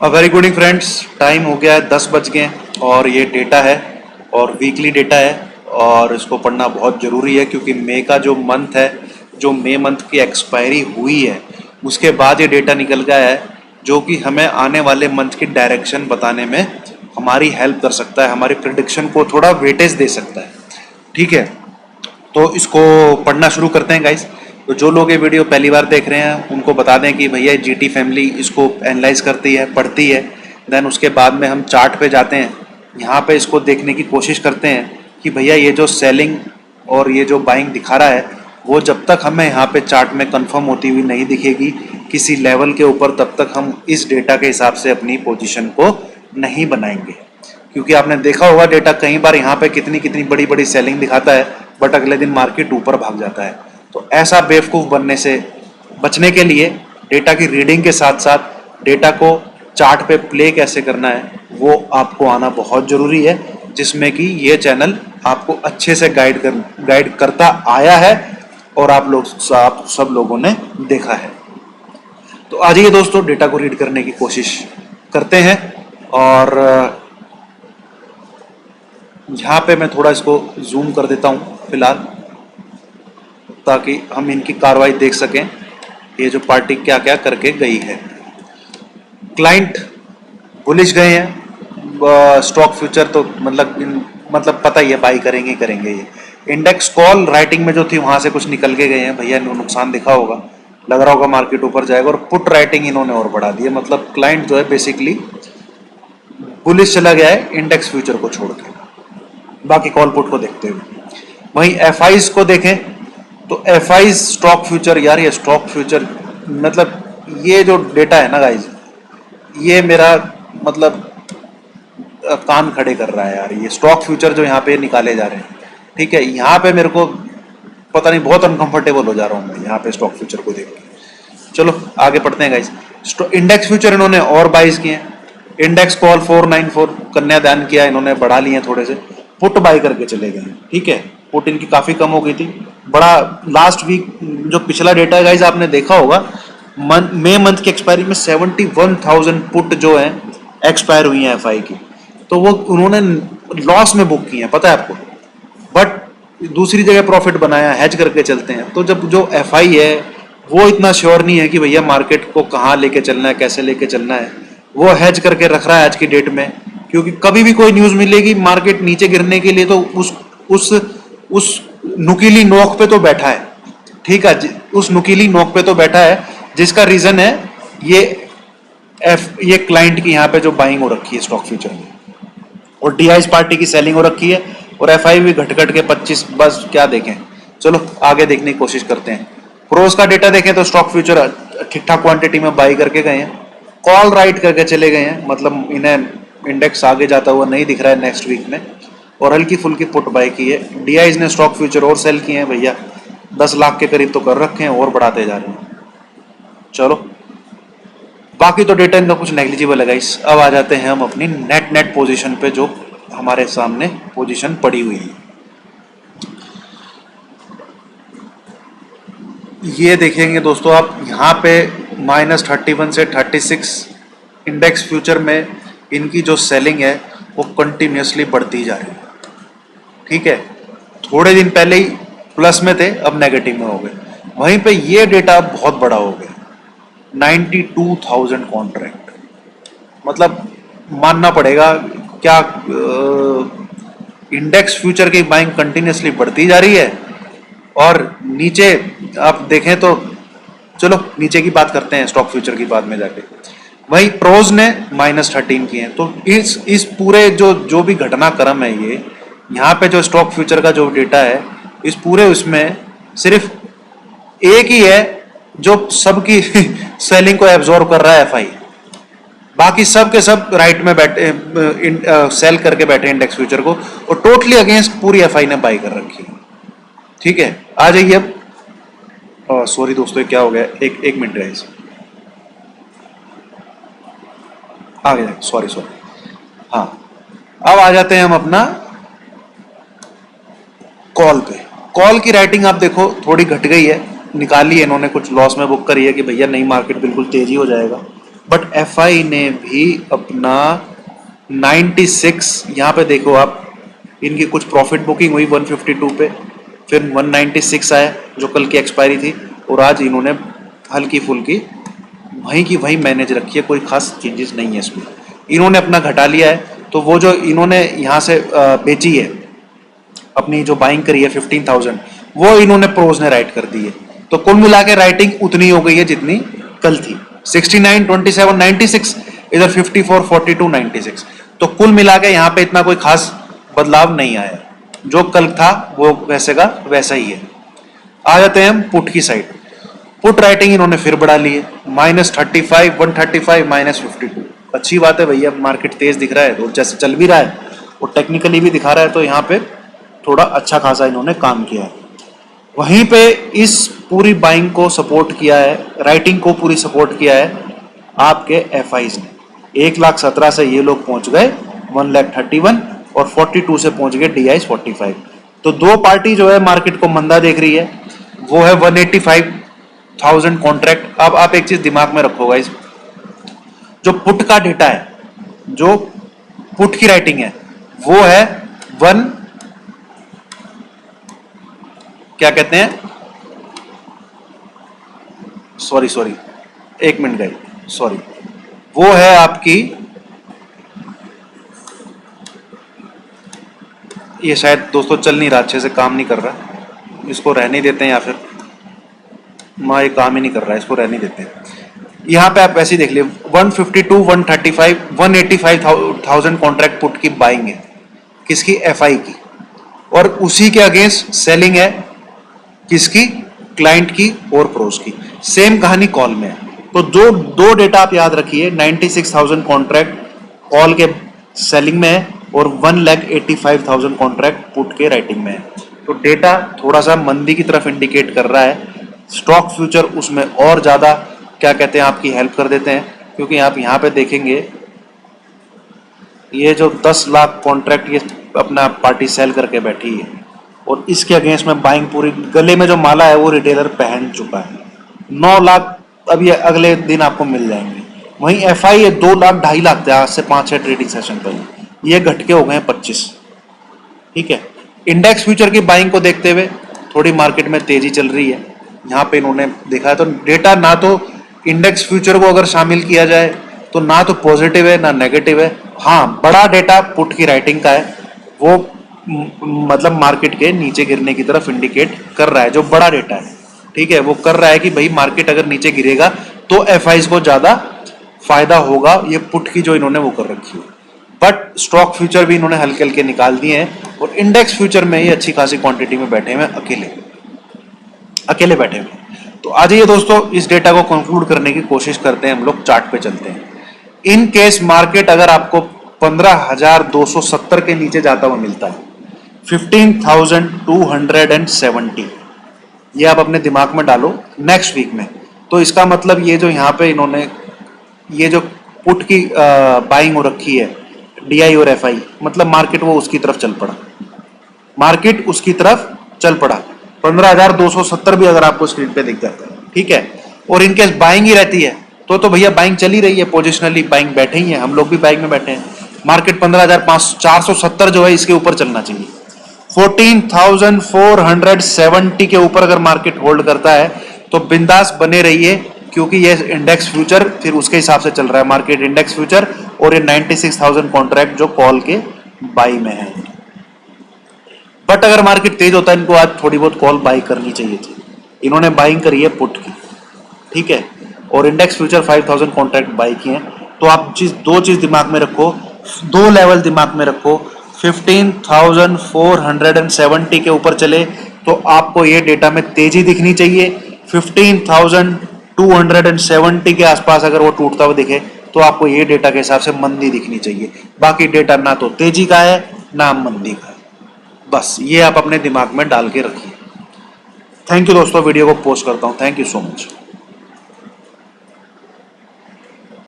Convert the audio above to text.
Very good evening friends. Time हो गया है 10 बज गए और ये डेटा है और वीकली डेटा है और इसको पढ़ना बहुत ज़रूरी है क्योंकि मई का जो मंथ है, जो मई मंथ की एक्सपायरी हुई है उसके बाद ये डेटा निकल गया है जो कि हमें आने वाले मंथ की डायरेक्शन बताने में हमारी हेल्प कर सकता है, हमारी प्रिडिक्शन को थोड़ा वेटेज दे सकता है। ठीक है, तो इसको पढ़ना शुरू करते हैं गाइस। तो जो लोग ये वीडियो पहली बार देख रहे हैं उनको बता दें कि भैया जीटी फैमिली इसको एनालाइज करती है, पढ़ती है। देन उसके बाद में हम चार्ट पे जाते हैं, यहाँ पे इसको देखने की कोशिश करते हैं कि भैया ये जो सेलिंग और ये जो बाइंग दिखा रहा है वो जब तक हमें यहाँ पे चार्ट में कंफर्म होती हुई नहीं दिखेगी किसी लेवल के ऊपर, तब तक हम इस डेटा के हिसाब से अपनी पोजीशन को नहीं बनाएंगे। क्योंकि आपने देखा होगा डेटा कई बार यहाँ पे कितनी कितनी बड़ी बड़ी सेलिंग दिखाता है बट अगले दिन मार्केट ऊपर भाग जाता है। तो ऐसा बेवकूफ़ बनने से बचने के लिए डेटा की रीडिंग के साथ साथ डेटा को चार्ट पे प्ले कैसे करना है वो आपको आना बहुत ज़रूरी है, जिसमें कि ये चैनल आपको अच्छे से गाइड करता आया है और आप सब लोगों ने देखा है। तो आ जाइए दोस्तों, डेटा को रीड करने की कोशिश करते हैं। और यहाँ पे मैं थोड़ा इसको जूम कर देता हूँ फिलहाल, ताकि हम इनकी कार्रवाई देख सकें, ये जो पार्टी क्या क्या करके गई है। क्लाइंट बुलिश गए हैं, स्टॉक फ्यूचर तो मतलब पता ही है बाई करेंगे करेंगे। ये इंडेक्स कॉल राइटिंग में जो थी वहां से कुछ निकल के गए हैं भैया, नुकसान दिखा होगा, लग रहा होगा मार्केट ऊपर जाएगा। और पुट राइटिंग इन्होंने और बढ़ा दी है, मतलब क्लाइंट जो है बेसिकली बुलिश चला गया है इंडेक्स फ्यूचर को छोड़ के, बाकी कॉल पुट को देखते हुए। वहीं एफआईज को देखें तो एफआईज स्टॉक फ्यूचर, यार ये स्टॉक फ्यूचर मतलब ये जो डेटा है ना गाइज, ये मेरा मतलब कान खड़े कर रहा है यार। ये स्टॉक फ्यूचर जो यहाँ पे निकाले जा रहे हैं, ठीक है, यहाँ पे मेरे को पता नहीं बहुत अनकंफर्टेबल हो जा रहा हूँ मैं यहाँ पे स्टॉक फ्यूचर को देख के। चलो आगे पढ़ते हैं गाइज। इंडेक्स फ्यूचर इन्होंने और बाइज किए हैं। इंडेक्स कॉल 494 कन्यादान किया इन्होंने, बढ़ा लिए थोड़े से, पुट बाई करके चले गए। ठीक है, पुट इनकी काफी कम हो गई थी। बड़ा लास्ट वीक जो पिछला डेटा है गाइज आपने देखा होगा, मई मंथ की एक्सपायरी में 71,000 पुट जो है एक्सपायर हुई है एफआई की, तो वो उन्होंने लॉस में बुक की है, पता है आपको। बट दूसरी जगह प्रॉफिट बनाया, हेज करके चलते हैं। तो जब जो एफआई है वो इतना श्योर नहीं है कि भैया मार्केट को कहाँ लेके चलना है, कैसे लेके चलना है, वो हेज करके रख रहा है आज की डेट में, क्योंकि कभी भी कोई न्यूज मिलेगी मार्केट नीचे गिरने के लिए तो उस नुकीली नोक पे तो बैठा है। ठीक है, उस नुकीली नोक पे तो बैठा है, जिसका रीजन है ये क्लाइंट की यहाँ पे जो बाइंग हो रखी है स्टॉक फ्यूचर में, और डीआईस पार्टी की सेलिंग हो रखी है, और एफआई भी घट घट के 25, बस क्या देखें। चलो आगे देखने की कोशिश करते हैं। प्रोस का डेटा देखें तो स्टॉक फ्यूचर ठीक ठाक क्वांटिटी में बाई करके गए हैं, कॉल राइट करके चले गए हैं, मतलब इन्हें इंडेक्स आगे जाता हुआ नहीं दिख रहा है नेक्स्ट वीक में, और हल्की फुल्की पुट बाई की है। डीआईज ने स्टॉक फ्यूचर और सेल किए हैं भैया, 10 लाख के करीब तो कर रखे हैं और बढ़ाते जा रहे हैं। चलो बाकी तो डेटा इनका कुछ नेग्लिजिबल है गाइस। अब आ जाते हैं हम अपनी नेट पोजीशन पे, जो हमारे सामने पोजीशन पड़ी हुई है। ये देखेंगे दोस्तों आप, यहाँ पे -31 से 36 इंडेक्स फ्यूचर में इनकी जो सेलिंग है वो कंटिन्यूसली बढ़ती जा रही है। ठीक है, थोड़े दिन पहले ही प्लस में थे, अब नेगेटिव में हो गए। वहीं पे ये डेटा बहुत बड़ा हो गया, 92,000 कॉन्ट्रैक्ट, मतलब मानना पड़ेगा क्या, इंडेक्स फ्यूचर की बाइंग कंटिन्यूसली बढ़ती जा रही है। और नीचे आप देखें तो, चलो नीचे की बात करते हैं स्टॉक फ्यूचर की बाद में जाके। वहीं प्रोज ने -13 किए हैं। तो इस पूरे जो भी घटनाक्रम है, ये यहाँ पे जो स्टॉक फ्यूचर का जो डेटा है, इस पूरे उसमें सिर्फ एक ही है जो सबकी सेलिंग को एब्जॉर्ब कर रहा है, एफआई। बाकी सब के सब राइट में बैठे, सेल करके बैठे इंडेक्स फ्यूचर को, और टोटली अगेंस्ट पूरी एफआई ने बाई कर रखी है। ठीक है, आ जाइए अब। सॉरी दोस्तों, क्या हो गया, एक मिनट गाइस, आ गया, सॉरी। हाँ, अब आ जाते हैं हम अपना कॉल पे। कॉल की राइटिंग आप देखो थोड़ी घट गई है, निकाली है इन्होंने, कुछ लॉस में बुक करी है कि भैया नई मार्केट बिल्कुल तेजी हो जाएगा, बट और एफआई ने भी अपना 96, यहाँ पे देखो आप, इनकी कुछ प्रॉफिट बुकिंग हुई 152 पे, फिर 196 आया जो कल की एक्सपायरी थी, और आज इन्होंने हल्की फुल्की वहीं की वहीं मैनेज रखी है, कोई खास चेंजेस नहीं है इसमें। इन्होंने अपना घटा लिया है, तो वो जो इन्होंने यहाँ से बेची है, अपनी जो बाइंग करी है 15,000, वो इन्होंने प्रोज ने राइट कर दी है। तो कुल मिला के राइटिंग उतनी हो गई है जितनी कल थी, 69, 27, 96, इधर 54, 42, 96। तो कुल मिला के यहाँ पे इतना कोई खास बदलाव नहीं आया, जो कल था वो वैसे का वैसा ही है। आ जाते हैं हम पुट की साइड। पुट राइटिंग इन्होंने फिर बढ़ा ली है, -35, 135, -52। अच्छी बात है भैया, मार्केट तेज दिख रहा है तो जैसे चल भी रहा है और टेक्निकली भी दिखा रहा है, तो यहाँ पे थोड़ा अच्छा खासा इन्होंने काम किया है। वहीं पे इस पूरी बाइंग को सपोर्ट किया है, राइटिंग को पूरी सपोर्ट किया है आपके एफआईज ने। 1,17,000 से ये लोग पहुंच गए 1,31,000 और 42 से पहुंच गए DIs 45। तो दो पार्टी जो है मार्केट को मंदा देख रही है, वो है 185,000 कॉन्ट्रैक्ट। अब आप एक चीज दिमाग में रखोगा, इस जो पुट का डेटा है, जो पुट की राइटिंग है, वो है क्या कहते हैं, सॉरी एक मिनट गई, सॉरी, वो है आपकी, ये शायद दोस्तों चल नहीं रहा, अच्छे से काम नहीं कर रहा, इसको रहने देते हैं, या फिर ये काम ही नहीं कर रहा है, इसको रहने देते हैं। यहाँ पे आप ऐसे ही देख लिए 152, 135, 185,000 कॉन्ट्रैक्ट पुट की बाइंग है, किसकी, एफआई की, और उसी के अगेंस्ट सेलिंग है किसकी, क्लाइंट की और प्रोस की। सेम कहानी कॉल में है। तो जो दो डेटा आप याद रखिए, 96,000 कॉन्ट्रैक्ट कॉल के सेलिंग में है और 1,85,000 कॉन्ट्रैक्ट पुट के राइटिंग में है। तो डेटा थोड़ा सा मंदी की तरफ इंडिकेट कर रहा है। स्टॉक फ्यूचर उसमें और ज़्यादा क्या कहते हैं, आपकी हेल्प कर देते हैं, क्योंकि आप यहाँ पे देखेंगे ये जो 10 लाख कॉन्ट्रैक्ट ये अपना पार्टी सेल करके बैठी है, और इसके अगेंस्ट में बाइंग पूरी, गले में जो माला है वो रिटेलर पहन चुका है। 9 लाख अब ये अगले दिन आपको मिल जाएंगे। वहीं एफआई है 2 लाख 2.5 लाख थे आज से 5-6 ट्रेडिंग सेशन पहले, ये घट के हो गए 25। ठीक है, इंडेक्स फ्यूचर की बाइंग को देखते हुए थोड़ी मार्केट में तेजी चल रही है। यहाँ पे इन्होंने देखा है, तो डेटा ना तो इंडेक्स फ्यूचर को अगर शामिल किया जाए तो ना तो पॉजिटिव है ना नेगेटिव है। हाँ, बड़ा डेटा पुट की राइटिंग का है, वो मतलब मार्केट के नीचे गिरने की तरफ इंडिकेट कर रहा है, जो बड़ा डेटा है। ठीक है, वो कर रहा है कि भाई मार्केट अगर नीचे गिरेगा तो एफआईज को ज्यादा फायदा होगा, ये पुट की जो इन्होंने वो कर रखी है। बट स्टॉक फ्यूचर भी इन्होंने हल्के हल्के निकाल दिए हैं, और इंडेक्स फ्यूचर में ये अच्छी खासी क्वांटिटी में बैठे हुए अकेले बैठे हुए। तो आज ये दोस्तों इस डेटा को कंक्लूड करने की कोशिश करते हैं, हम लोग चार्ट पे चलते हैं। इन केस मार्केट अगर आपको 15,270 के नीचे जाता हुआ मिलता है, 15,270, ये आप अपने दिमाग में डालो नेक्स्ट वीक में, तो इसका मतलब ये जो यहाँ पे इन्होंने ये जो पुट की बाइंग हो रखी है DI और FI, मतलब मार्केट वो उसकी तरफ चल पड़ा, 15,270 भी अगर आपको स्क्रीन पे दिख जाता है। ठीक है, और इनकेस बाइंग ही रहती है तो भैया बाइंग चली रही है, पोजिशनली बाइंग बैठे ही हैं, हम लोग भी बाइंग में बैठे हैं। मार्केट 15,470 जो है इसके ऊपर चलना चाहिए। 14,470 के ऊपर अगर मार्केट होल्ड करता है तो बिंदास बने रहिए, क्योंकि ये इंडेक्स फ्यूचर फिर उसके हिसाब से चल रहा है, मार्केट इंडेक्स फ्यूचर, और ये 96,000 कॉन्ट्रैक्ट जो कॉल के बाई में है। बट अगर मार्केट तेज होता है, इनको आज थोड़ी बहुत कॉल बाई करनी चाहिए थी, इन्होंने बाइंग करी है पुट की। ठीक है, और इंडेक्स फ्यूचर 5,000 कॉन्ट्रैक्ट बाई किए हैं। तो आप दो चीज दिमाग में रखो, दो लेवल दिमाग में रखो, 15,470 के ऊपर चले तो आपको ये डेटा में तेजी दिखनी चाहिए। 15,270 के आसपास अगर वो टूटता हुआ दिखे तो आपको ये डेटा के हिसाब से मंदी दिखनी चाहिए। बाकी डेटा ना तो तेजी का है ना मंदी का है, बस ये आप अपने दिमाग में डाल के रखिए। थैंक यू दोस्तों, वीडियो को पोस्ट करता हूँ। Thank you so much.